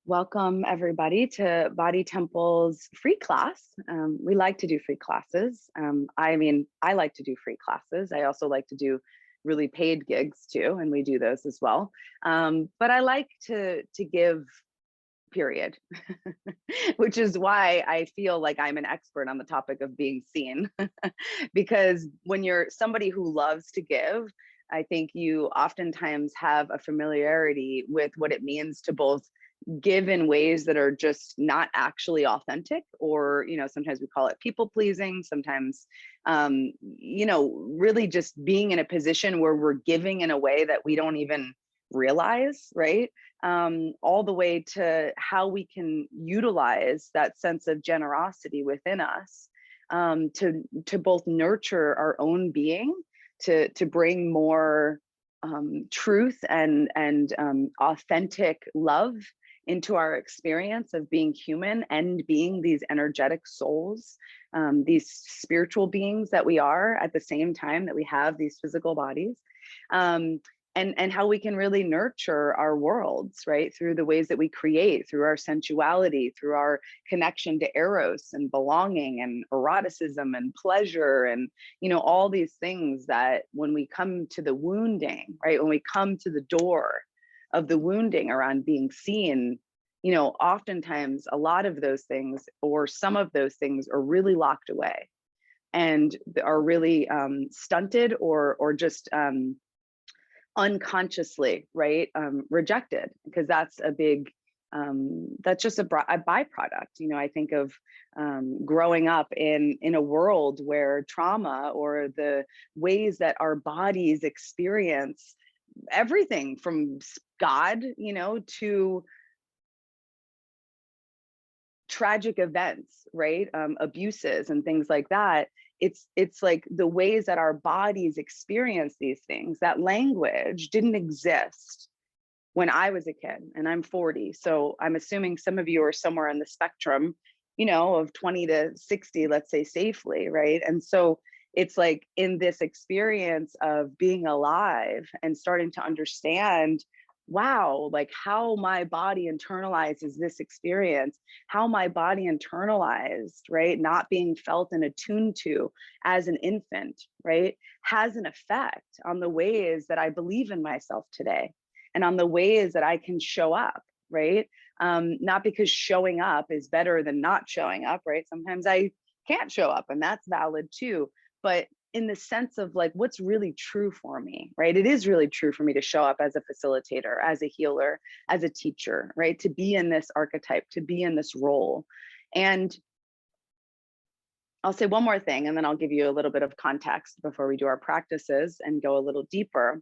Welcome everybody to Body Temple's free class. We like to do free classes. I like to do free classes. I also like to do really paid gigs too, and we do those as well. But I like to give, period, which is why I feel like I'm an expert on the topic of being seen. Because when you're somebody who loves to give, I think you oftentimes have a familiarity with what it means to both give in ways that are just not actually authentic, or sometimes we call it people pleasing, sometimes really just being in a position where we're giving in a way that we don't even realize, right? All the way to how we can utilize that sense of generosity within us, to both nurture our own being, to bring more truth and authentic love into our experience of being human and being these energetic souls, these spiritual beings that we are at the same time that we have these physical bodies. And how we can really nurture our worlds, right? Through the ways that we create, through our sensuality, through our connection to eros and belonging and eroticism and pleasure, and all these things that when we come to the wounding, right? When we come to the door of the wounding around being seen, oftentimes a lot of those things or some of those things are really locked away and are really stunted or just unconsciously, right, rejected, because that's a big that's just a byproduct. I think of growing up in a world where trauma, or the ways that our bodies experience everything from God, to tragic events, right? Abuses and things like that. It's like the ways that our bodies experience these things. That language didn't exist when I was a kid, and I'm 40. So I'm assuming some of you are somewhere in the spectrum, of 20 to 60, let's say, safely, right? And so it's like in this experience of being alive and starting to understand, wow, like how my body internalizes this experience, how my body internalized, right, not being felt and attuned to as an infant, right, has an effect on the ways that I believe in myself today, and on the ways that I can show up, right? Not because showing up is better than not showing up, right? Sometimes I can't show up, and that's valid too. But in the sense of like, what's really true for me, right? It is really true for me to show up as a facilitator, as a healer, as a teacher, right? To be in this archetype, to be in this role. And I'll say one more thing, and then I'll give you a little bit of context before we do our practices and go a little deeper.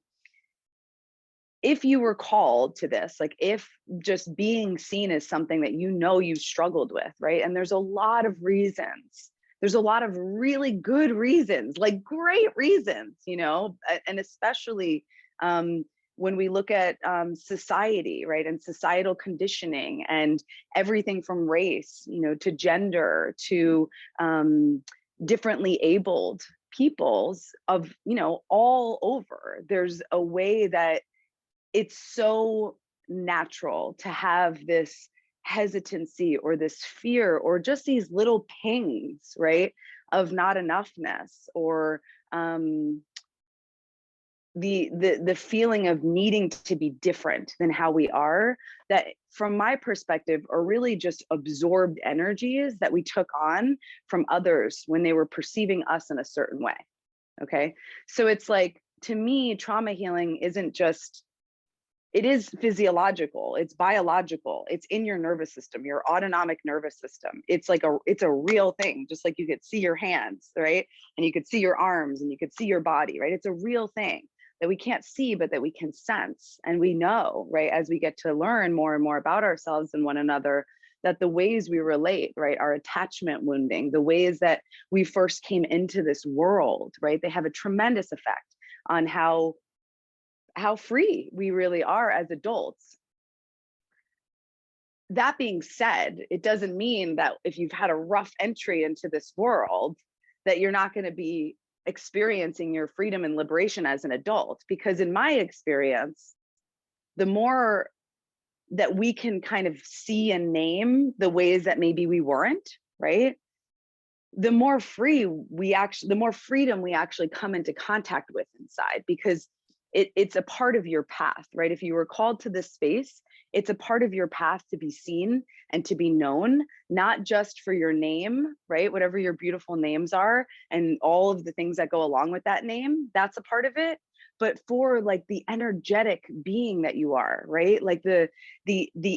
If you were called to this, like if just being seen as something that you've struggled with, right? And there's a lot of reasons. There's a lot of really good reasons, like great reasons, and especially when we look at society, right? And societal conditioning and everything from race, to gender, to differently abled peoples of, all over. There's a way that it's so natural to have this hesitancy or this fear or just these little pings, right, of not enoughness, or the feeling of needing to be different than how we are, that from my perspective are really just absorbed energies that we took on from others when they were perceiving us in a certain way. Okay, so it's like, to me, trauma healing isn't just, it is physiological, it's biological, it's in your nervous system, your autonomic nervous system. It's like it's a real thing, just like you could see your hands, right? And you could see your arms and you could see your body, right? It's a real thing that we can't see, but that we can sense. And we know, right, as we get to learn more and more about ourselves and one another, that the ways we relate, right, our attachment wounding, the ways that we first came into this world, right, they have a tremendous effect on how free we really are as adults. That being said, it doesn't mean that if you've had a rough entry into this world, that you're not going to be experiencing your freedom and liberation as an adult. Because in my experience, the more that we can kind of see and name the ways that maybe we weren't, right? The more freedom we actually come into contact with inside, because it's a part of your path, right? If you were called to this space, it's a part of your path to be seen and to be known, not just for your name, right? Whatever your beautiful names are and all of the things that go along with that name, that's a part of it, but for like the energetic being that you are, right? Like the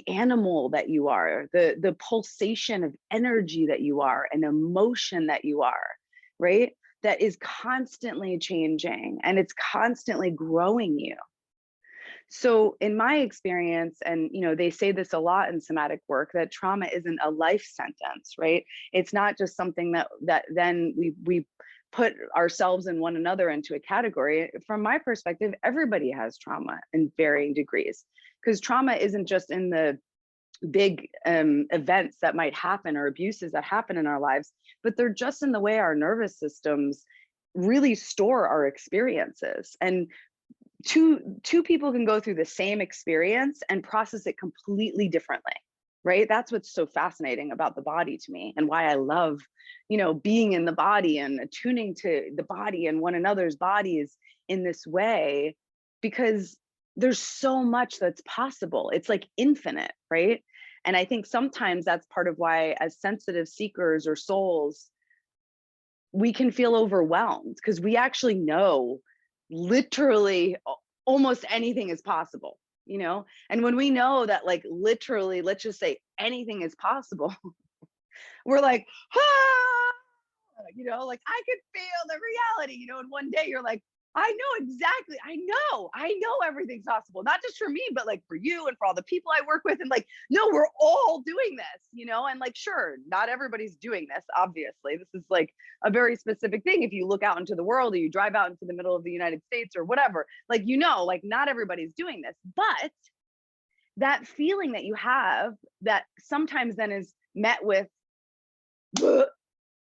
animal that you are, the pulsation of energy that you are, and emotion that you are, right? That is constantly changing and it's constantly growing you. So in my experience, and they say this a lot in somatic work, that trauma isn't a life sentence, right? It's not just something that then we put ourselves and one another into a category. From my perspective, everybody has trauma in varying degrees, because trauma isn't just in the big events that might happen or abuses that happen in our lives, but they're just in the way our nervous systems really store our experiences. And two people can go through the same experience and process it completely differently, right? That's what's so fascinating about the body to me, and why I love being in the body and attuning to the body and one another's bodies in this way, because there's so much that's possible. It's like infinite, right? And I think sometimes that's part of why, as sensitive seekers or souls, we can feel overwhelmed, because we actually know literally almost anything is possible, and when we know that, like, literally, let's just say anything is possible, we're like, ah, like, I could feel the reality, and one day you're like, I know exactly, I know everything's possible, not just for me, but like for you and for all the people I work with. And like, no, we're all doing this, and like, sure, not everybody's doing this. Obviously, this is like a very specific thing. If you look out into the world, or you drive out into the middle of the United States or whatever, like, like, not everybody's doing this. But that feeling that you have, that sometimes then is met with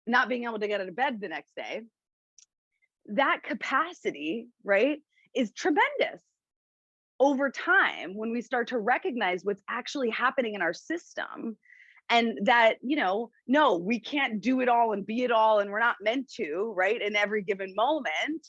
not being able to get out of bed the next day, that capacity, right, is tremendous over time when we start to recognize what's actually happening in our system. And that, no, we can't do it all and be it all, and we're not meant to, right, in every given moment.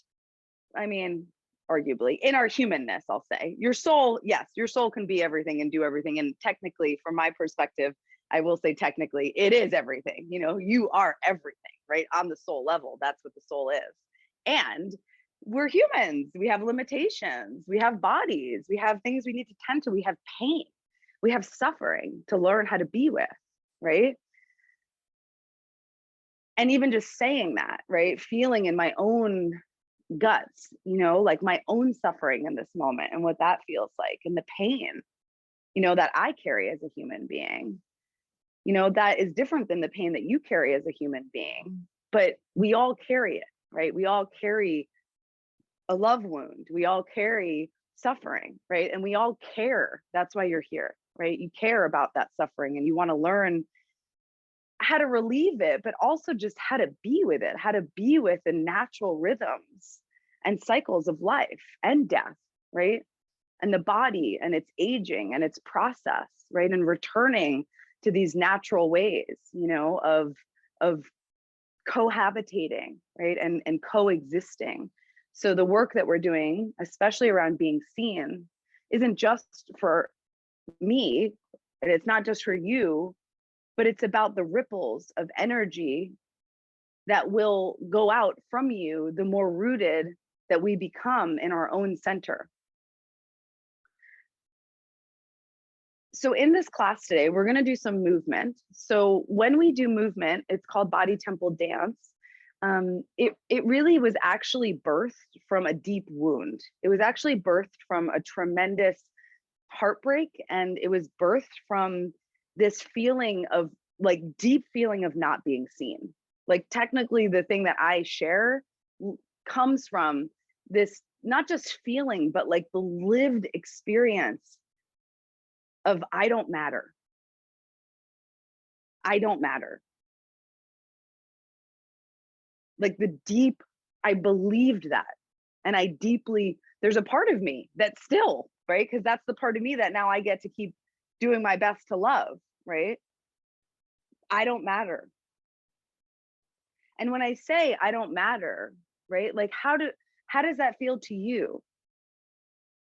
I mean, arguably, in our humanness, I'll say, your soul, yes, your soul can be everything and do everything. And technically, from my perspective, I will say technically, it is everything. You are everything, right? On the soul level, that's what the soul is. And we're humans. We have limitations. We have bodies. We have things we need to tend to. We have pain. We have suffering to learn how to be with, right? And even just saying that, right? Feeling in my own guts, like my own suffering in this moment and what that feels like, and the pain, that I carry as a human being, that is different than the pain that you carry as a human being. But we all carry it, right? We all carry a love wound. We all carry suffering, right? And we all care. That's why you're here, right? You care about that suffering and you want to learn how to relieve it, but also just how to be with it, how to be with the natural rhythms and cycles of life and death, right? And the body and its aging and its process, right? And returning to these natural ways, of cohabitating, right? And coexisting. So the work that we're doing, especially around being seen, isn't just for me, and it's not just for you, but it's about the ripples of energy that will go out from you the more rooted that we become in our own center. So in this class today, we're going to do some movement. So when we do movement, it's called body temple dance. It really was actually birthed from a deep wound. It was actually birthed from a tremendous heartbreak, and it was birthed from this feeling of, like, deep feeling of not being seen. Like, technically, the thing that I share comes from this, not just feeling, but like the lived experience of I don't matter. I don't matter. Like the deep, I believed that. And I deeply, there's a part of me that still, right? Because that's the part of me that now I get to keep doing my best to love, right? I don't matter. And when I say I don't matter, right? Like how does that feel to you?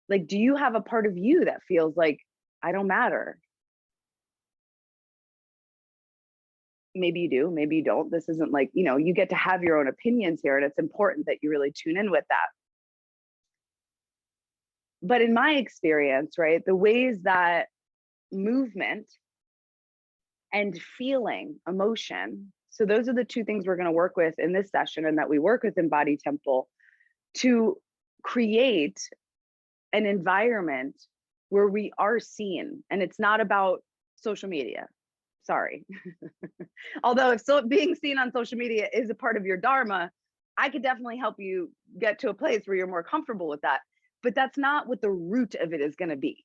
Like, do you have a part of you that feels like I don't matter? Maybe you do, maybe you don't. This isn't like, you get to have your own opinions here, and it's important that you really tune in with that. But in my experience, right, the ways that movement and feeling emotion, so those are the two things we're going to work with in this session, and that we work with in Body Temple, to create an environment where we are seen. And it's not about social media. Sorry. Although if being seen on social media is a part of your dharma, I could definitely help you get to a place where you're more comfortable with that. But that's not what the root of it is going to be.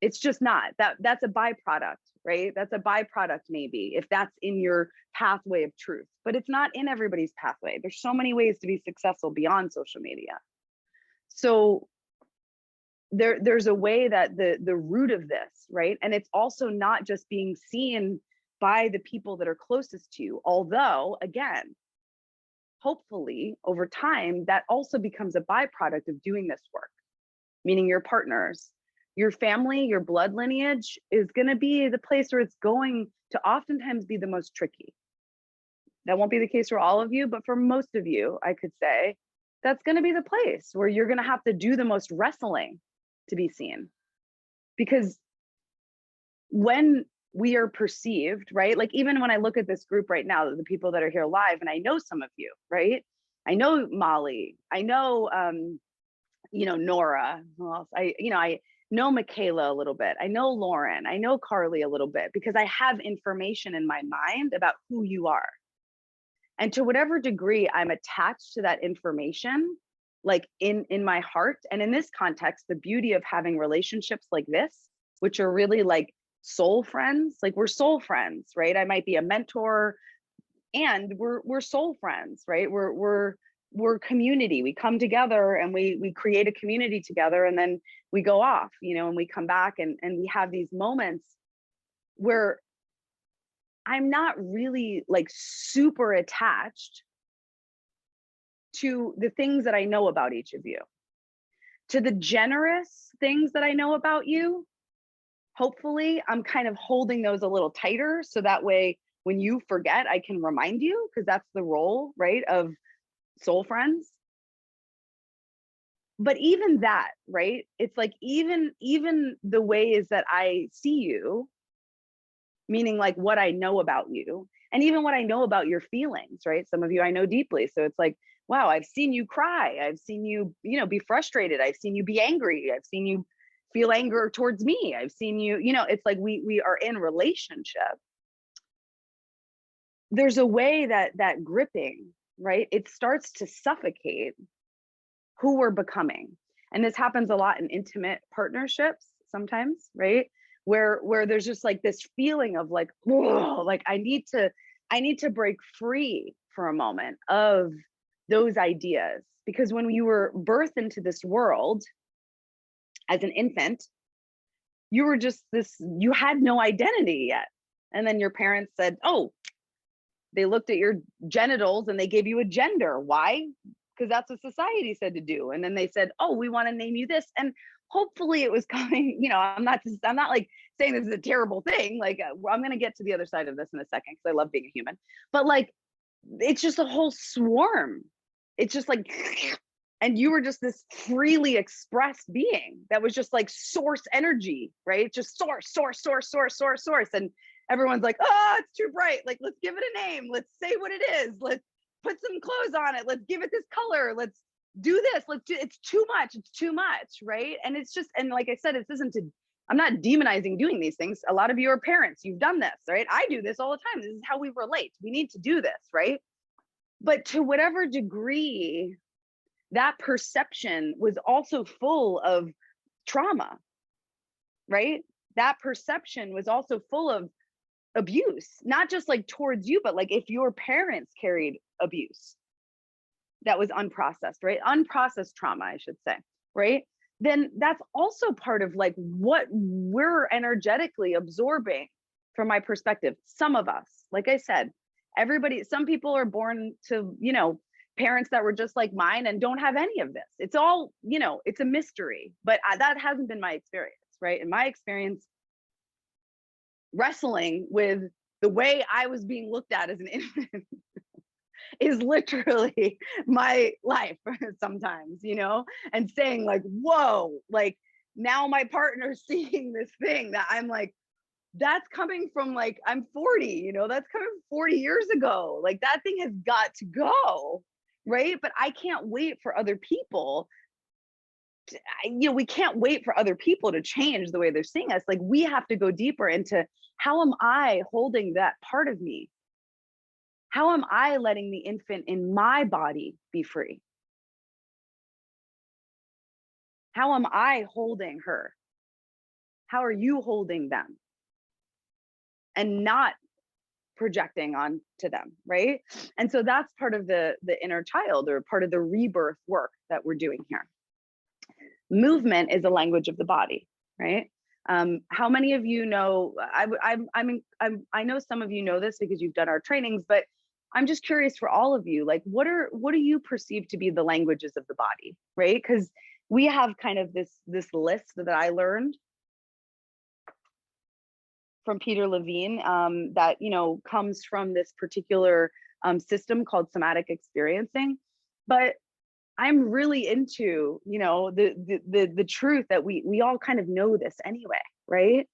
It's just not. That's a byproduct, right? That's a byproduct, maybe, if that's in your pathway of truth. But it's not in everybody's pathway. There's so many ways to be successful beyond social media. So there's a way that the root of this, right? And it's also not just being seen by the people that are closest to you. Although, again, hopefully over time, that also becomes a byproduct of doing this work, meaning your partners, your family, your blood lineage is going to be the place where it's going to oftentimes be the most tricky. That won't be the case for all of you, but for most of you, I could say that's going to be the place where you're going to have to do the most wrestling to be seen. Because when we are perceived, right? Like even when I look at this group right now, the people that are here live, and I know some of you, right? I know Molly, I know, Nora, who else? I know Michaela a little bit. I know Lauren, I know Carly a little bit, because I have information in my mind about who you are. And to whatever degree I'm attached to that information, like in my heart, and in this context, the beauty of having relationships like this, which are really like soul friends, like we're soul friends, right? I might be a mentor, and we're soul friends, right? We're community. We come together and we create a community together, and then we go off, and we come back, and we have these moments where I'm not really like super attached to the things that I know about each of you. To the generous things that I know about you, hopefully I'm kind of holding those a little tighter, so that way when you forget, I can remind you, because that's the role, right, of soul friends. But even that, right, it's like even the ways that I see you, meaning like what I know about you, and even what I know about your feelings, right? Some of you I know deeply, so it's like, wow, I've seen you cry, I've seen you, be frustrated, I've seen you be angry, I've seen you feel anger towards me, I've seen you, it's like we are in relationship. There's a way that gripping, right, it starts to suffocate who we're becoming. And this happens a lot in intimate partnerships sometimes, right? Where there's just like this feeling of like, whoa, like I need to break free for a moment of those ideas. Because when you were birthed into this world as an infant, you were just you had no identity yet. And then your parents said, oh, they looked at your genitals and they gave you a gender. Why? Because that's what society said to do. And then they said, oh, we want to name you this. And hopefully it was coming, I'm not like saying this is a terrible thing. Like I'm going to get to the other side of this in a second, because I love being a human. But like, it's just a whole swarm. It's just like, and you were just this freely expressed being that was just like source energy, right? Just source. And everyone's like, oh, it's too bright. Like, let's give it a name. Let's say what it is. Let's put some clothes on it. Let's give it this color. Let's do this. It's too much. It's too much, right? And it's just, and like I said, I'm not demonizing doing these things. A lot of you are parents. You've done this, right? I do this all the time. This is how we relate. We need to do this, right? But to whatever degree, that perception was also full of trauma, right? That perception was also full of abuse, not just like towards you, but like if your parents carried abuse that was unprocessed, right? Unprocessed trauma, I should say, right? then that's also part of like what we're energetically absorbing from my perspective. Some of us, like I said, everybody, some people are born to, you know, parents that were just like mine and don't have any of this. It's all, you know, it's a mystery, but that hasn't been my experience, right? In my experience, wrestling with the way I was being looked at as an infant is literally my life sometimes, you know, and saying like, whoa, like now my partner's seeing this thing that I'm like, that's coming from like, I'm 40, you know, that's coming from 40 years ago. Like that thing has got to go, right? But I can't wait for other people to, you know, we can't wait for other people to change the way they're seeing us. Like we have to go deeper into how am I holding that part of me? How am I letting the infant in my body be free? How am I holding her? How are you holding them? And not projecting on to them, right? And so that's part of the inner child, or part of the rebirth work that we're doing here. Movement is a language of the body, right? How many of you know? I know some of you know this because you've done our trainings, but I'm just curious for all of you, like what do you perceive to be the languages of the body, right? Because we have kind of this list that I learned from Peter Levine, that, you know, comes from this particular system called somatic experiencing. But I'm really into, you know, the truth that we all kind of know this anyway, right?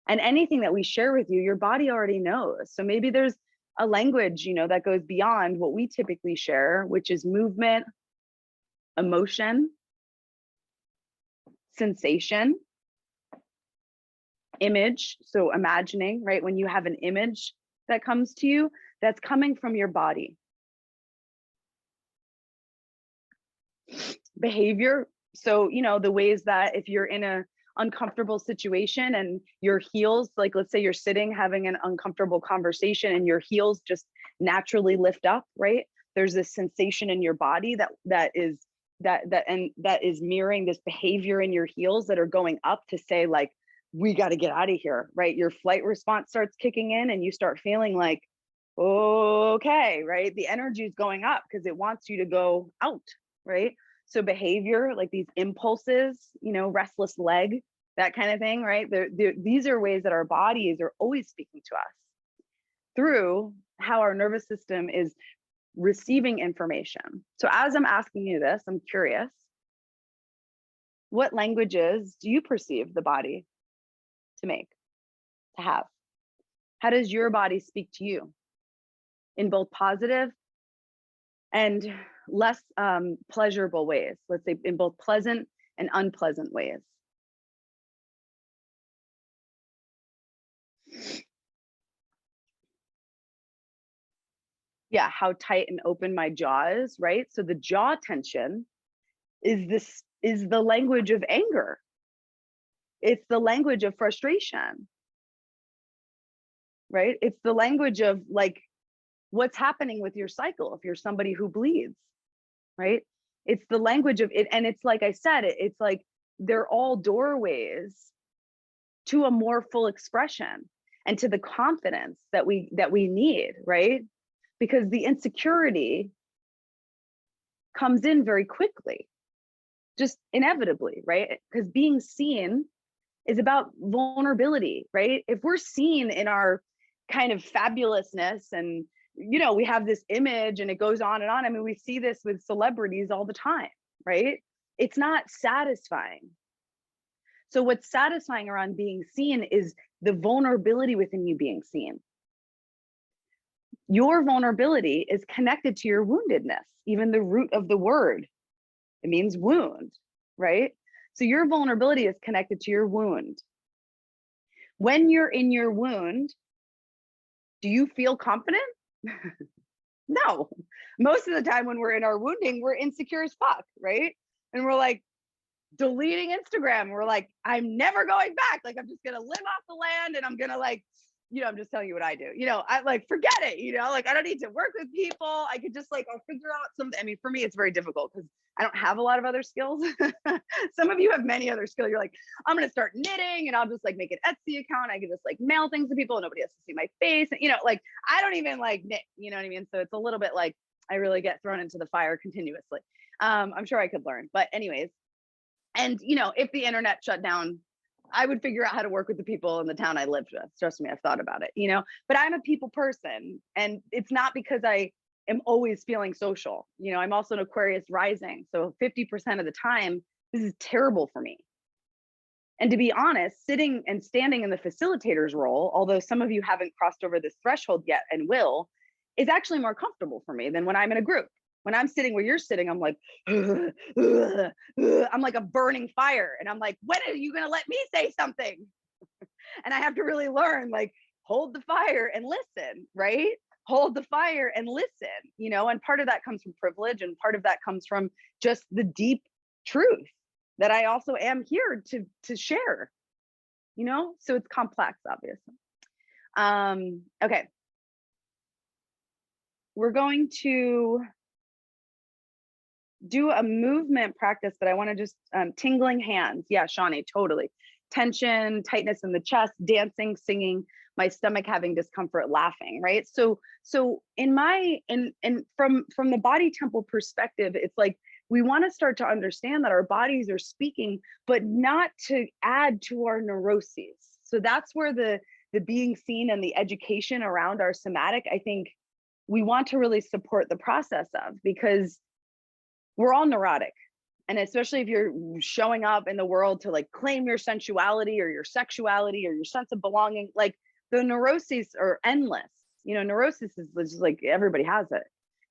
And anything that we share with you, your body already knows. So maybe there's a language, you know, that goes beyond what we typically share, which is movement, emotion, sensation, image. So imagining, right? When you have an image that comes to you, that's coming from your body. Behavior. So, you know, the ways that if you're in a uncomfortable situation and your heels, like let's say you're sitting having an uncomfortable conversation and your heels just naturally lift up, right? There's this sensation in your body that is mirroring this behavior in your heels that are going up to say like, we got to get out of here, right? Your flight response starts kicking in and you start feeling like, okay, right? The energy is going up because it wants you to go out, right? So behavior, like these impulses, you know, restless leg, that kind of thing, right? These are ways that our bodies are always speaking to us through how our nervous system is receiving information. So as I'm asking you this, I'm curious, what languages do you perceive the body to make, to have? How does your body speak to you in both positive and less pleasurable ways? Let's say in both pleasant and unpleasant ways. Yeah, how tight and open my jaw is, right? So the jaw tension is the language of anger. It's the language of frustration, right? It's the language of like what's happening with your cycle if you're somebody who bleeds, right? It's the language of it. And it's like I said, it's like they're all doorways to a more full expression and to the confidence that we need, right? Because the insecurity comes in very quickly, just inevitably, right? Because being seen is about vulnerability, right? If we're seen in our kind of fabulousness and, you know, we have this image and it goes on and on. I mean, we see this with celebrities all the time, right? It's not satisfying. So what's satisfying around being seen is the vulnerability within you being seen. Your vulnerability is connected to your woundedness, even the root of the word. It means wound, right? So your vulnerability is connected to your wound. When you're in your wound, do you feel confident? No. Most of the time when we're in our wounding, we're insecure as fuck, right? And we're like deleting Instagram. We're like, I'm never going back. Like, I'm just going to live off the land and I'm going to like I'm just telling you what I do. I like, forget it, like, I don't need to work with people. I could just like, I'll figure out something. I mean, for me, it's very difficult because I don't have a lot of other skills. Some of you have many other skills. You're like, I'm going to start knitting and I'll just like make an Etsy account. I can just like mail things to people and nobody has to see my face. And, like, I don't even like knit, you know what I mean? So it's a little bit like, I really get thrown into the fire continuously. I'm sure I could learn, but anyways. And, if the internet shut down, I would figure out how to work with the people in the town I lived with. Trust me, I've thought about it, but I'm a people person, and it's not because I am always feeling social. I'm also an Aquarius rising. So 50% of the time, this is terrible for me. And to be honest, sitting and standing in the facilitator's role, although some of you haven't crossed over this threshold yet and will, is actually more comfortable for me than when I'm in a group. When I'm sitting where you're sitting, I'm like, I'm like a burning fire. And I'm like, when are you going to let me say something? And I have to really learn, like, hold the fire and listen, right? Hold the fire and listen, and part of that comes from privilege. And part of that comes from just the deep truth that I also am here to share, so it's complex, obviously. Okay. We're going to do a movement practice that I want to just tingling hands. Yeah, Shawnee, totally. Tension, tightness in the chest, dancing, singing, my stomach having discomfort, laughing, right? So in from the body temple perspective, it's like we want to start to understand that our bodies are speaking, but not to add to our neuroses. So that's where the being seen and the education around our somatic, I think we want to really support the process of, because we're all neurotic. And especially if you're showing up in the world to like claim your sensuality or your sexuality or your sense of belonging, like the neuroses are endless. Neurosis is just like, everybody has it.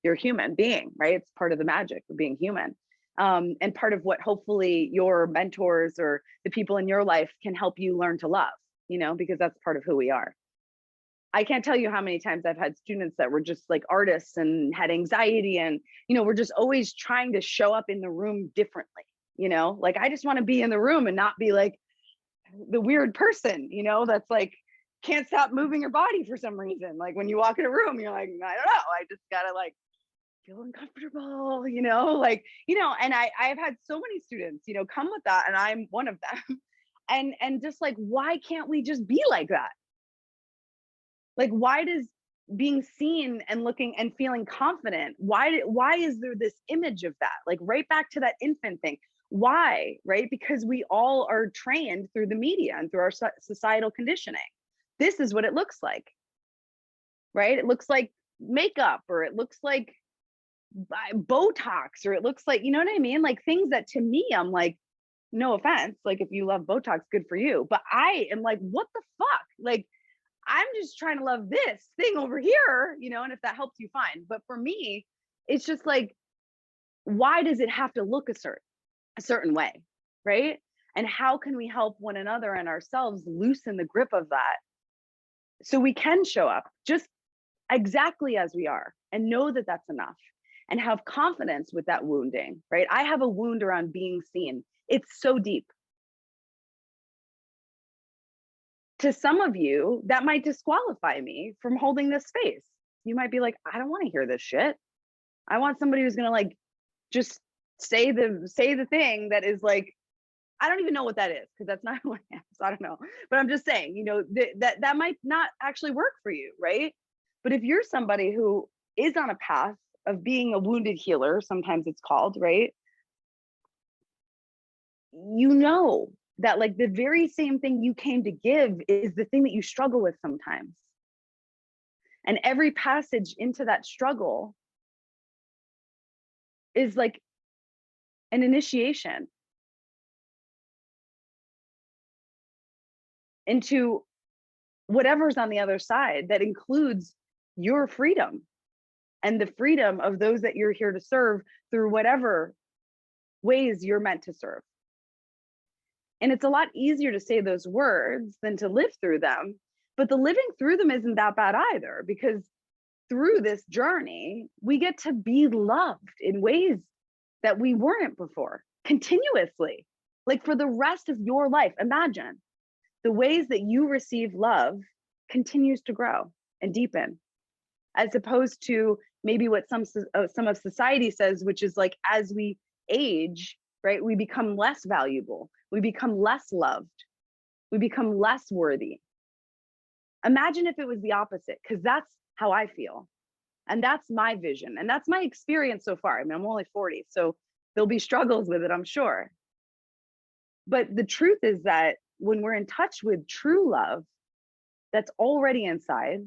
You're a human being, right? It's part of the magic of being human. And part of what hopefully your mentors or the people in your life can help you learn to love, because that's part of who we are. I can't tell you how many times I've had students that were just like artists and had anxiety, and, we're just always trying to show up in the room differently, like, I just want to be in the room and not be like the weird person, that's like, can't stop moving your body for some reason. Like when you walk in a room, you're like, I don't know, I just gotta like feel uncomfortable, and I've had so many students, come with that, and I'm one of them. And just like, why can't we just be like that? Like, why does being seen and looking and feeling confident, why is there this image of that? Like right back to that infant thing. Why? Right? Because we all are trained through the media and through our societal conditioning. This is what it looks like, right? It looks like makeup, or it looks like Botox, or it looks like, you know what I mean? Like things that to me, I'm like, no offense, like if you love Botox, good for you. But I am like, what the fuck? Like, I'm just trying to love this thing over here, and if that helps you, fine. But for me, it's just like, why does it have to look a certain way, right? And how can we help one another and ourselves loosen the grip of that so we can show up just exactly as we are and know that that's enough and have confidence with that wounding, right? I have a wound around being seen. It's so deep. To some of you, that might disqualify me from holding this space. You might be like, I don't want to hear this shit. I want somebody who's going to like just say the thing that is like, I don't even know what that is, because that's not who I am. So I don't know. But I'm just saying, that might not actually work for you, right? But if you're somebody who is on a path of being a wounded healer, sometimes it's called, right? That like the very same thing you came to give is the thing that you struggle with sometimes. And every passage into that struggle is like an initiation into whatever's on the other side that includes your freedom and the freedom of those that you're here to serve through whatever ways you're meant to serve. And it's a lot easier to say those words than to live through them. But the living through them isn't that bad either, because through this journey, we get to be loved in ways that we weren't before, continuously, like for the rest of your life. Imagine the ways that you receive love continues to grow and deepen, as opposed to maybe what some of society says, which is like, as we age, right, we become less valuable, we become less loved, we become less worthy. Imagine if it was the opposite, because that's how I feel. And that's my vision. And that's my experience so far. I mean, I'm only 40, so there'll be struggles with it, I'm sure. But the truth is that when we're in touch with true love that's already inside,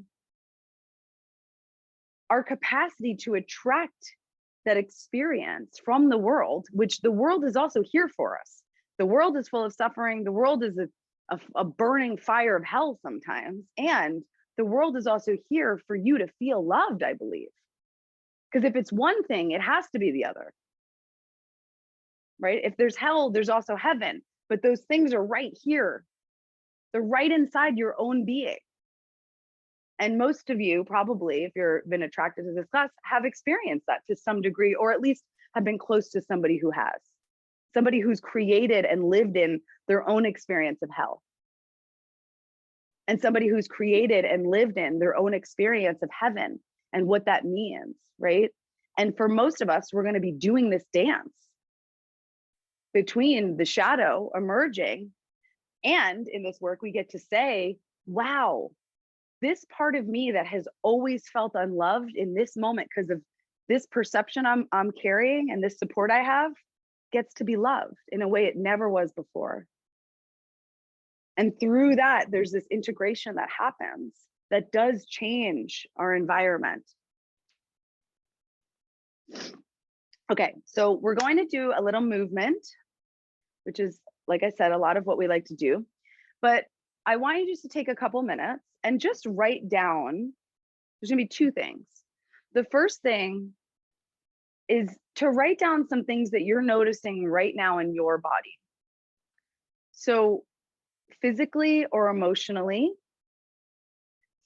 our capacity to attract that experience from the world, which the world is also here for us. The world is full of suffering. The world is a burning fire of hell sometimes. And the world is also here for you to feel loved, I believe. Because if it's one thing, it has to be the other, right? If there's hell, there's also heaven. But those things are right here. They're right inside your own being. And most of you probably, if you've been attracted to this class, have experienced that to some degree, or at least have been close to somebody who has. Somebody who's created and lived in their own experience of hell. And somebody who's created and lived in their own experience of heaven and what that means, right? And for most of us, we're going to be doing this dance between the shadow emerging, and in this work, we get to say, wow, this part of me that has always felt unloved in this moment because of this perception I'm carrying and this support I have gets to be loved in a way it never was before. And through that, there's this integration that happens that does change our environment. Okay, so we're going to do a little movement, which is, like I said, a lot of what we like to do. But I want you just to take a couple minutes and just write down, there's gonna be two things. The first thing is to write down some things that you're noticing right now in your body. So physically or emotionally,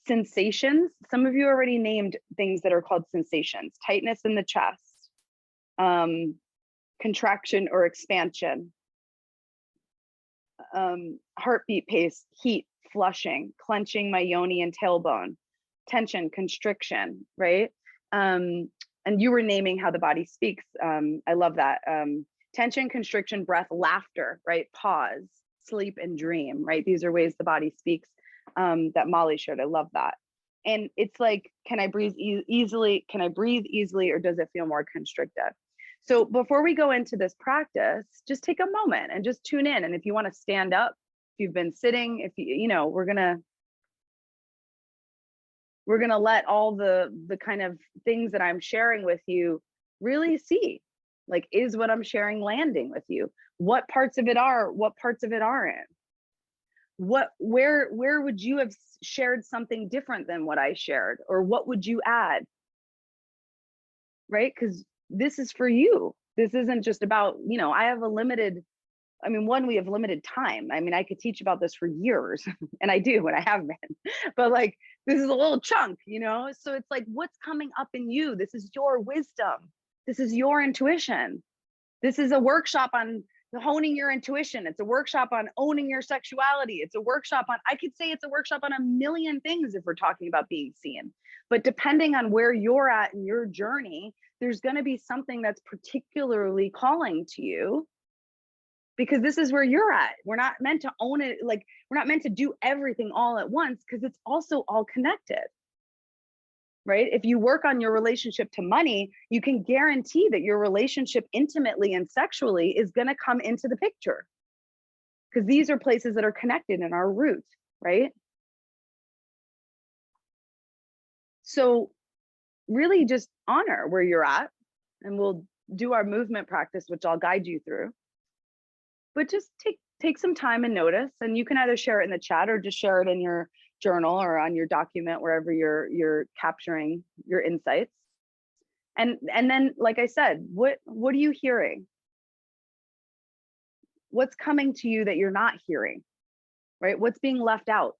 sensations. Some of you already named things that are called sensations: tightness in the chest, contraction or expansion, heartbeat pace, heat, flushing, clenching my yoni and tailbone, tension, constriction, right? And you were naming how the body speaks. I love that. Tension, constriction, breath, laughter, right? Pause, sleep, and dream, right? These are ways the body speaks that Molly shared. I love that. And it's like, can I breathe easily? Can I breathe easily, or does it feel more constricted? So before we go into this practice, just take a moment and just tune in. And if you want to stand up, if you've been sitting, if you know, we're gonna let all the kind of things that I'm sharing with you really see, like, is what I'm sharing landing with you? What parts of it are, what parts of it aren't? Where would you have shared something different than what I shared? Or what would you add? Right? Because this is for you. This isn't just about, you know, I have a limited, I mean, one, we have limited time. I mean, I could teach about this for years, and I do, and I have been, but like, this is a little chunk, you know? So it's like, what's coming up in you? This is your wisdom. This is your intuition. This is a workshop on honing your intuition. It's a workshop on owning your sexuality. It's a workshop on, I could say it's a workshop on a million things if we're talking about being seen. But depending on where you're at in your journey, there's going to be something that's particularly calling to you, because this is where you're at. We're not meant to own it. Like, we're not meant to do everything all at once, because it's also all connected. Right? If you work on your relationship to money, you can guarantee that your relationship intimately and sexually is going to come into the picture, because these are places that are connected in our root, right? So really just honor where you're at, and we'll do our movement practice, which I'll guide you through. But just take some time and notice, and you can either share it in the chat or just share it in your journal or on your document, wherever you're capturing your insights. And then, like I said, what are you hearing? What's coming to you that you're not hearing, right? What's being left out?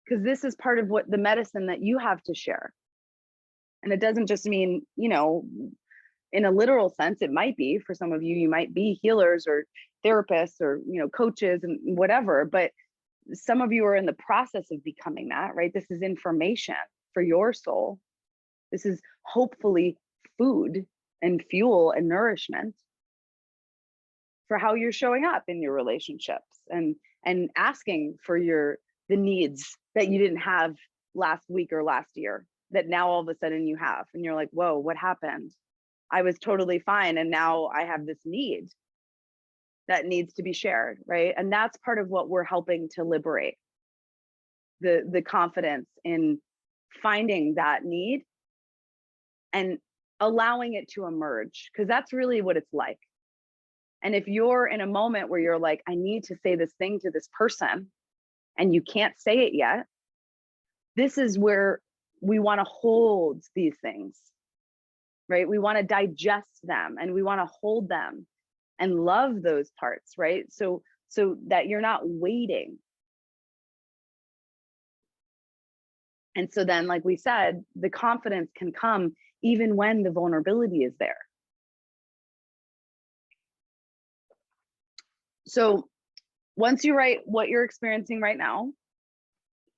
Because this is part of what the medicine that you have to share. And it doesn't just mean, you know, in a literal sense, it might be for some of you, you might be healers or therapists or, you know, coaches and whatever, but some of you are in the process of becoming that, right? This is information for your soul. This is hopefully food and fuel and nourishment for how you're showing up in your relationships and asking for the needs that you didn't have last week or last year that now all of a sudden you have, and you're like, whoa, what happened? I was totally fine and now I have this need that needs to be shared, right? And that's part of what we're helping to liberate, the confidence in finding that need and allowing it to emerge, because that's really what it's like. And if you're in a moment where you're like, I need to say this thing to this person, and you can't say it yet, this is where we want to hold these things, right? We want to digest them and we want to hold them and love those parts, right? So that you're not waiting. And so then, like we said, the confidence can come even when the vulnerability is there. So once you write what you're experiencing right now,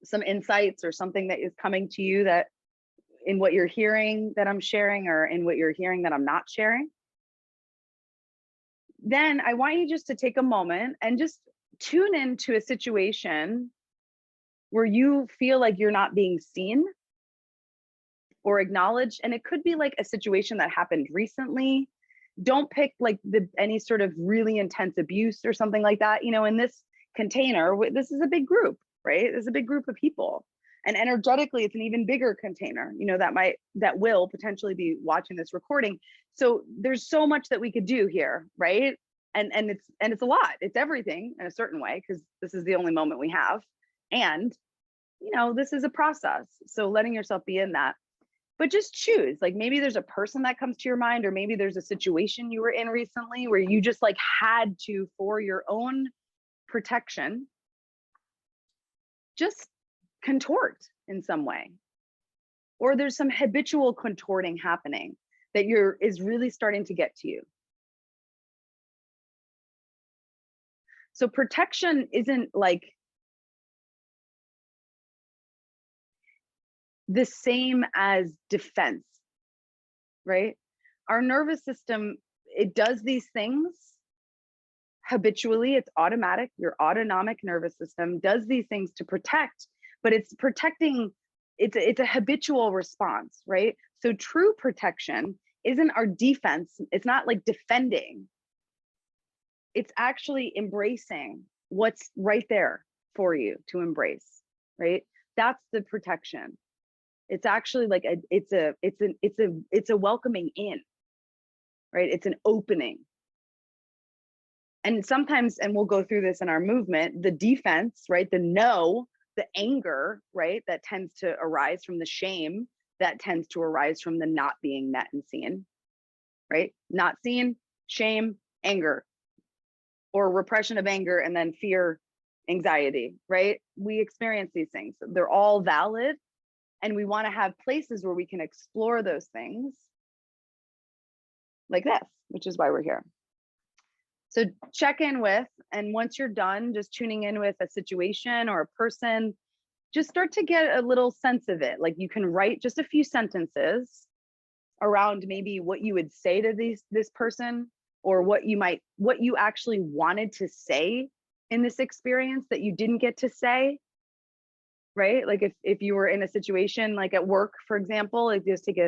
some insights or something that is coming to you that in what you're hearing that I'm sharing or in what you're hearing that I'm not sharing, then I want you just to take a moment and just tune into a situation where you feel like you're not being seen or acknowledged. And it could be like a situation that happened recently. Don't pick like any sort of really intense abuse or something like that. You know, in this container, this is a big group, right? There's a big group of people. And energetically, it's an even bigger container, you know, that will potentially be watching this recording. So there's so much that we could do here, right? And it's a lot. It's everything in a certain way, because this is the only moment we have. And, you know, this is a process. So letting yourself be in that. But just choose, like maybe there's a person that comes to your mind, or maybe there's a situation you were in recently where you just like had to, for your own protection, just contort in some way. Or there's some habitual contorting happening that is really starting to get to you. So protection isn't like the same as defense, right? Our nervous system, it does these things habitually. It's automatic. Your autonomic nervous system does these things to protect, but it's protecting, it's a habitual response, right? So true protection isn't our defense. It's not like defending. It's actually embracing what's right there for you to embrace, right? That's the protection. It's actually like it's a welcoming in, right? It's an opening. And sometimes, and we'll go through this in our movement, the defense, right? The anger, right? That tends to arise from the shame, that tends to arise from the not being met and seen, right? Not seen, shame, anger, or repression of anger, and then fear, anxiety, right? We experience these things. They're all valid. And we want to have places where we can explore those things like this, which is why we're here. So check in with, and once you're done just tuning in with a situation or a person, just start to get a little sense of it. Like you can write just a few sentences around maybe what you would say to this person, or what you actually wanted to say in this experience that you didn't get to say. Right? Like if you were in a situation like at work, for example, like just take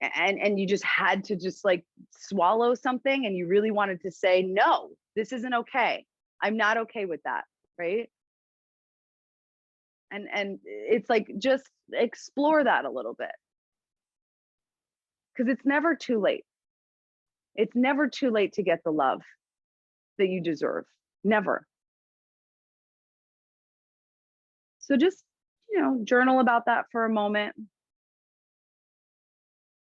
and you just had to just like swallow something and you really wanted to say, no, this isn't okay. I'm not okay with that. Right. And it's like, just explore that a little bit. Because it's never too late. It's never too late to get the love that you deserve. Never. So just, you know, journal about that for a moment,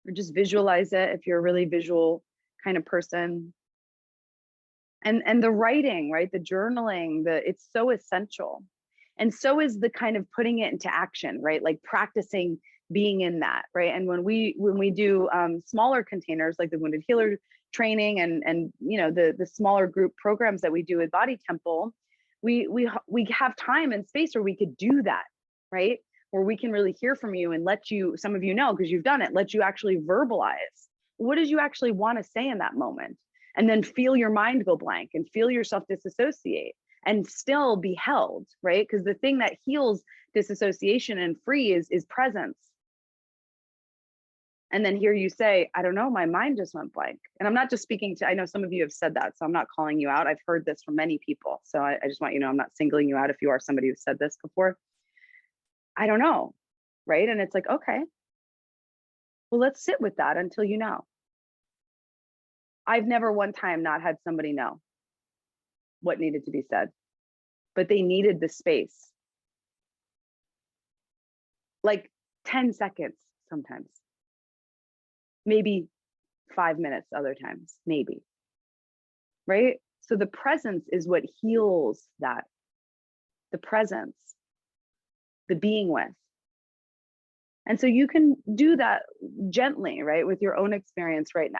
or just visualize it if you're a really visual kind of person. And the writing, right? The journaling, it's so essential. And so is the kind of putting it into action, right? Like practicing being in that, right? And when we do smaller containers like the Wounded Healer training and you know the smaller group programs that we do with Body Temple, we have time and space where we could do that, right? Where we can really hear from you and let you, some of you know because you've done it, let you actually verbalize what did you actually want to say in that moment, and then feel your mind go blank and feel yourself disassociate and still be held, right? Because the thing that heals disassociation and free is presence. And then here you say, I don't know, my mind just went blank. And I'm not just speaking to, I know some of you have said that, so I'm not calling you out. I've heard this from many people. So I just want you to know, I'm not singling you out if you are somebody who said this before. I don't know, right? And it's like, okay, well, let's sit with that until you know. I've never one time not had somebody know what needed to be said, but they needed the space. Like 10 seconds sometimes. Maybe 5 minutes other times, maybe, right? So the presence is what heals that. The presence, the being with. And so you can do that gently, right? With your own experience right now.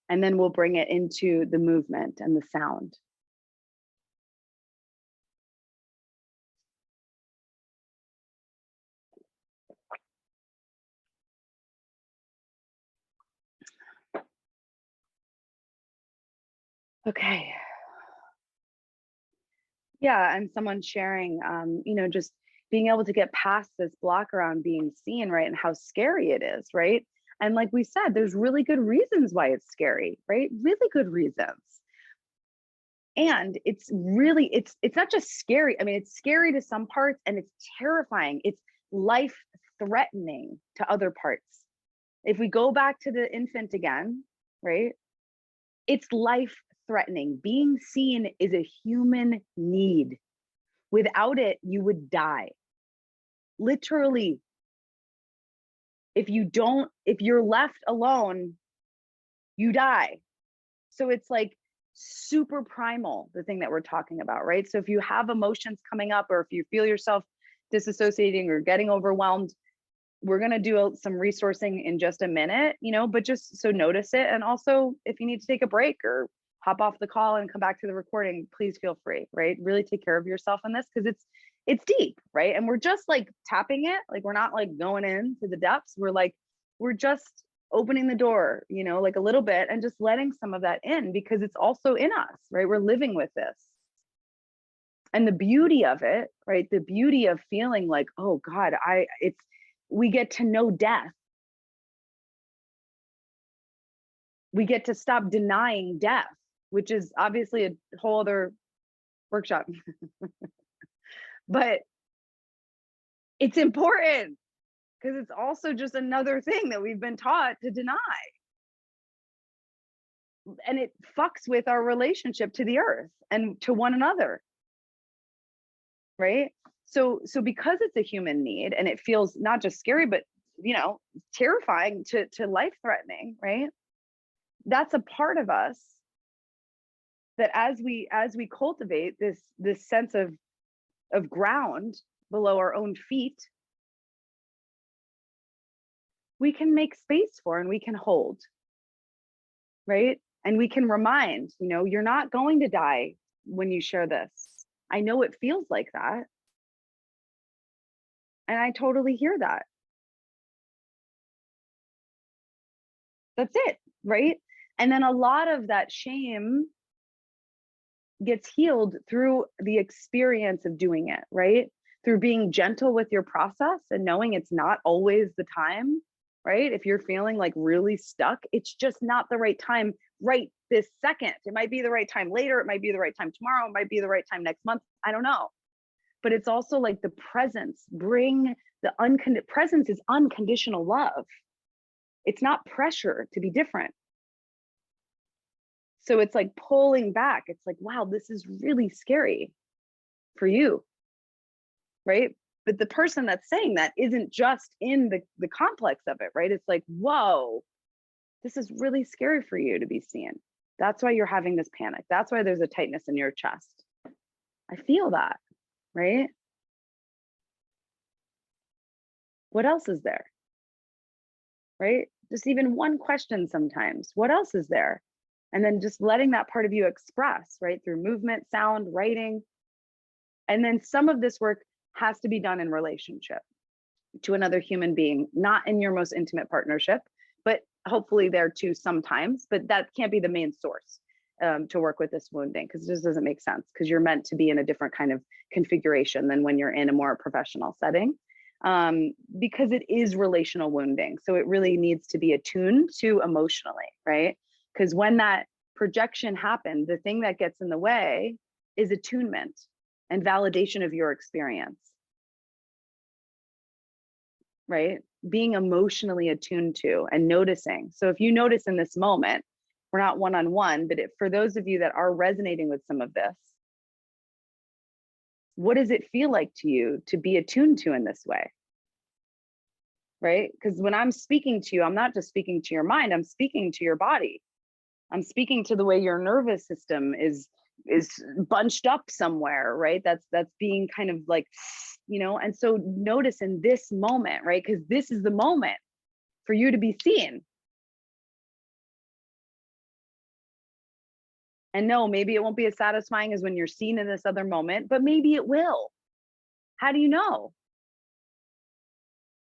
And then we'll bring it into the movement and the sound. Okay. Yeah, and someone sharing, you know, just being able to get past this block around being seen, right? And how scary it is, right? And like we said, there's really good reasons why it's scary, right? Really good reasons. And it's really, it's not just scary. I mean, it's scary to some parts and it's terrifying. It's life threatening to other parts. If we go back to the infant again, right? It's life threatening. Being seen is a human need. Without it, you would die. Literally. If you're left alone, you die. So it's like super primal, the thing that we're talking about, right? So if you have emotions coming up, or if you feel yourself disassociating or getting overwhelmed, we're going to do some resourcing in just a minute, you know, but just so notice it. And also if you need to take a break or hop off the call and come back to the recording, please feel free, right? Really take care of yourself in this, because it's deep, right? And we're just like tapping it. Like we're not like going into the depths. We're just opening the door, you know, like a little bit, and just letting some of that in, because it's also in us, right? We're living with this. And the beauty of it, right? The beauty of feeling like, oh God, we get to know death. We get to stop denying death, which is obviously a whole other workshop. But it's important because it's also just another thing that we've been taught to deny. And it fucks with our relationship to the earth and to one another. Right? So because it's a human need and it feels not just scary, but you know, terrifying to life threatening, right? That's a part of us that as we cultivate this sense of ground below our own feet, we can make space for and we can hold, right? And we can remind, you know, you're not going to die when you share this. I know it feels like that. And I totally hear that. That's it, right? And then a lot of that shame gets healed through the experience of doing it, right? Through being gentle with your process and knowing it's not always the time, right? If you're feeling like really stuck, it's just not the right time right this second. It might be the right time later. It might be the right time tomorrow. It might be the right time next month. I don't know. But it's also like the presence. Presence is unconditional love. It's not pressure to be different. So it's like pulling back. It's like, wow, this is really scary for you, right? But the person that's saying that isn't just in the complex of it, right? It's like, whoa, this is really scary for you to be seen. That's why you're having this panic. That's why there's a tightness in your chest. I feel that, right? What else is there? Right? Just even one question sometimes. What else is there? And then just letting that part of you express, right? Through movement, sound, writing. And then some of this work has to be done in relationship to another human being, not in your most intimate partnership, but hopefully there too sometimes, but that can't be the main source to work with this wounding, because it just doesn't make sense, because you're meant to be in a different kind of configuration than when you're in a more professional setting, because it is relational wounding. So it really needs to be attuned to emotionally, right? Because when that projection happened, the thing that gets in the way is attunement and validation of your experience, right? Being emotionally attuned to and noticing. So if you notice in this moment, we're not one-on-one, but for those of you that are resonating with some of this, what does it feel like to you to be attuned to in this way? Right? Because when I'm speaking to you, I'm not just speaking to your mind, I'm speaking to your body. I'm speaking to the way your nervous system is bunched up somewhere, right? That's being kind of like, you know, and so notice in this moment, right? Because this is the moment for you to be seen. And no, maybe it won't be as satisfying as when you're seen in this other moment, but maybe it will. How do you know?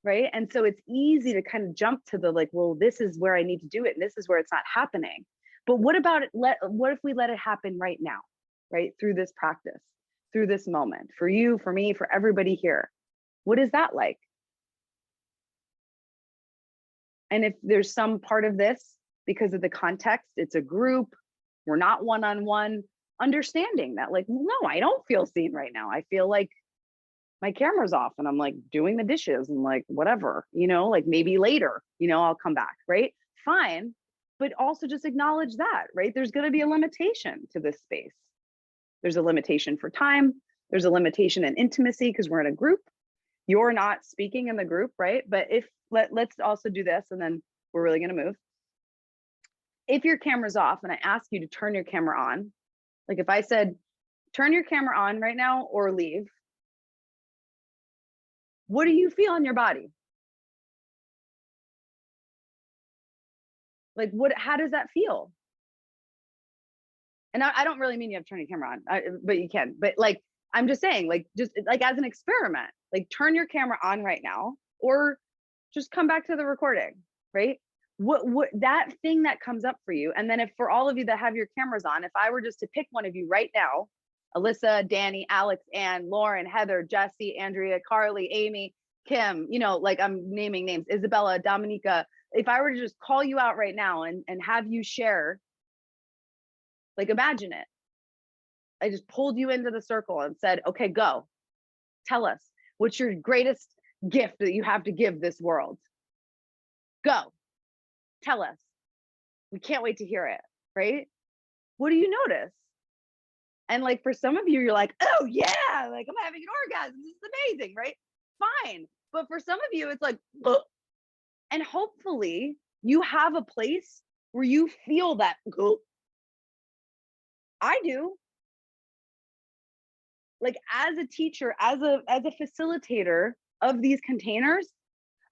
Right? And so it's easy to kind of jump to the like, well, this is where I need to do it, and this is where it's not happening. But what about it? What if we let it happen right now, right? Through this practice, through this moment, for you, for me, for everybody here. What is that like? And if there's some part of this, because of the context, it's a group, we're not one-on-one, understanding that like, no, I don't feel seen right now. I feel like my camera's off and I'm like doing the dishes and like whatever, you know, like maybe later, you know, I'll come back, right? Fine. But also just acknowledge that, right? There's going to be a limitation to this space. There's a limitation for time. There's a limitation in intimacy because we're in a group. You're not speaking in the group, right? But if let's also do this, and then we're really going to move. If your camera's off and I ask you to turn your camera on, like if I said, turn your camera on right now or leave, what do you feel in your body? Like how does that feel? And I don't really mean you have to turn your camera on, but you can. But like, I'm just saying, like, just like as an experiment, like turn your camera on right now, or just come back to the recording, right? What that thing that comes up for you. And then if for all of you that have your cameras on, if I were just to pick one of you right now, Alyssa, Danny, Alex, Ann, Lauren, Heather, Jesse, Andrea, Carly, Amy, Kim, you know, like I'm naming names, Isabella, Dominica, if I were to just call you out right now and have you share, like imagine it. I just pulled you into the circle and said, okay, go. Tell us, what's your greatest gift that you have to give this world? Go. Tell us. We can't wait to hear it, right? What do you notice? And like for some of you, you're like, oh yeah, like I'm having an orgasm. This is amazing, right? Fine. But for some of you, it's like, ugh. And hopefully you have a place where you feel that. Ugh. I do. Like as a teacher, as a facilitator of these containers,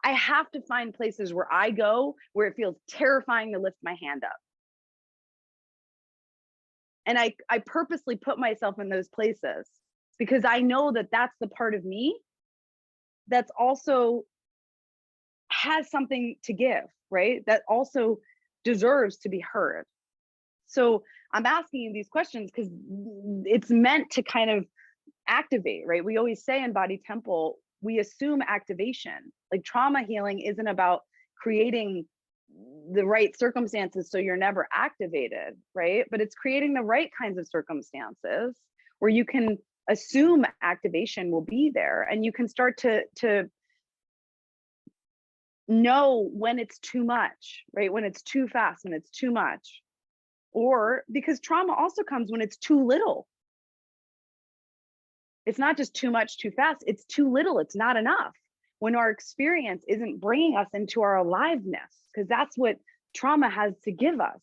I have to find places where I go where it feels terrifying to lift my hand up. And I purposely put myself in those places because I know that that's the part of me that's also has something to give, right? That also deserves to be heard. So I'm asking you these questions because it's meant to kind of activate, right? We always say in Body Temple, we assume activation. Like trauma healing isn't about creating the right circumstances so you're never activated, right? But it's creating the right kinds of circumstances where you can assume activation will be there, and you can start to know when it's too much, right? When it's too fast, when it's too much. Or because trauma also comes when it's too little. It's not just too much, too fast, it's too little, it's not enough. When our experience isn't bringing us into our aliveness, because that's what trauma has to give us.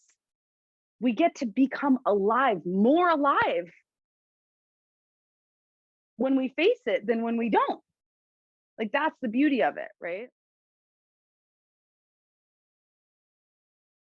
We get to become alive, more alive when we face it than when we don't. Like that's the beauty of it, right?